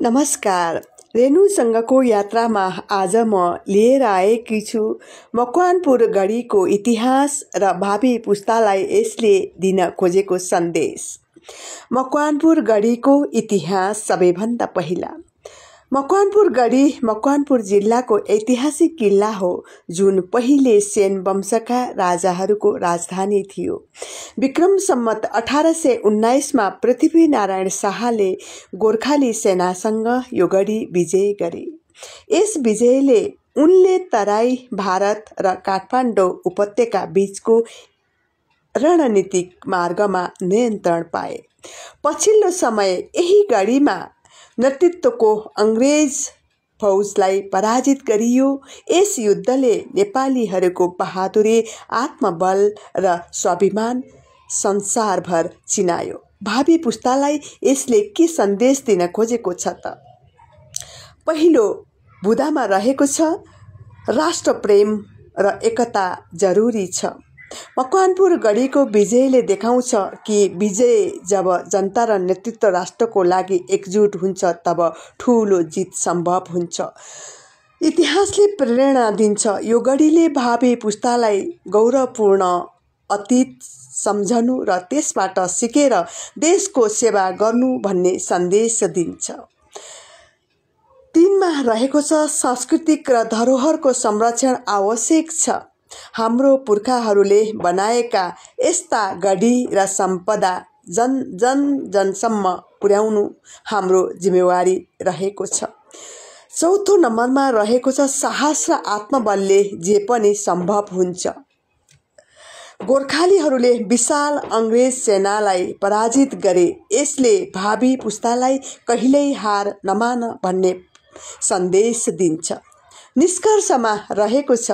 नमस्कार। रेणुसँगको यात्रामा आज म लिएर आएकी छु मकवानपुर गढीको इतिहास र भावी पुस्तालाई यसले दिन खोजेको सन्देश। मकवानपुर गढीको इतिहास। सबैभन्दा पहिला मकवानपुर गढी मकवानपुर जिल्लाको ऐतिहासिक किल्ला हो, जुन पहिले सेन वंशका राजाहरूको राजधानी थियो। विक्रम सम्मत 1819 पृथ्वीनारायण शाहले गोर्खाली सेनासँग यो गढी विजय गरे। यस विजयले उनले तराई भारत र काठमाडौँ उपत्यका बीचको रणनीतिक मार्गमा नियन्त्रण पाए। पछिल्लो समय यही गढीमा नेतृत्वको अंग्रेज फौजलाई पराजित गरियो। यस युद्धले नेपालीहरूको बहादुरी, आत्मबल र स्वाभिमान संसारभर चिनायो। भावी पुस्तालाई यसले के सन्देश दिन खोजेको छ त? पहिलो बुँदामा रहेको छ राष्ट्रप्रेम र एकता जरुरी छ। मकवानपुर गढीको विजयले देखाउँछ कि विजय जब जनता र नेतृत्व राष्ट्रको लागि एकजुट हुन्छ तब ठूलो जित सम्भव हुन्छ। इतिहासले प्रेरणा दिन्छ। यो गढीले भावी पुस्तालाई गौरवपूर्ण अतीत सम्झनु र त्यसबाट सिकेर देशको सेवा गर्नु भन्ने सन्देश दिन्छ। 3 मा रहेको छ सांस्कृतिक र धरोहरको संरक्षण आवश्यक छ। हाम्रो पुर्खाहरूले बनाएका यस्ता गढी र सम्पदा जन-जन-जनसम्म पुर्याउनु हाम्रो जिम्मेवारी रहेको छ। चौथो नम्बरमा रहेको छ साहस र आत्मबलले जे पनि सम्भव हुन्छ। गोर्खालीहरूले विशाल अंग्रेज सेनालाई पराजित गरे। यसले भावी पुस्तालाई कहिल्यै हार नमान भन्ने सन्देश दिन्छ। निष्कर्षमा रहेको छ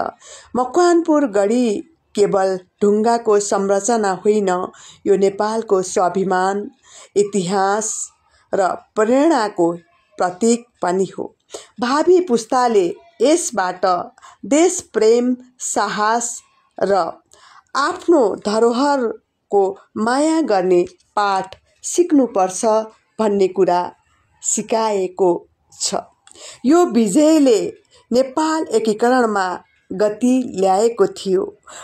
मकवानपुर गढी केवल ढुङ्गाको संरचना होइन, यो नेपालको स्वाभिमान, इतिहास र प्रेरणाको प्रतीक पनि हो। भावी पुस्ताले यसबाट देशप्रेम, साहस र आफ्नो धरोहरको माया गर्ने पाठ सिक्नुपर्छ भन्ने कुरा सिकाएको छ। यो विजयले नेपाल एकीकरणमा गति ल्याएको थियो,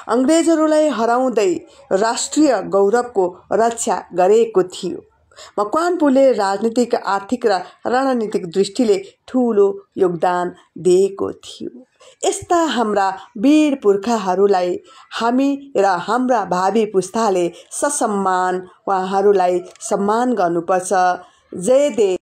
अंग्रेजहरूलाई हराउँदै राष्ट्रिय गौरवको रक्षा गरेको थियो। मकवानपुरले राजनीतिक, आर्थिक र रणनीतिक दृष्टिले ठूलो योगदान दिएको थियो। यस्ता हाम्रा वीर पुर्खाहरूलाई हामी र हाम्रा भावी पुस्ताले ससम्मान उहाँहरूलाई सम्मान गर्नुपर्छ। जय देव।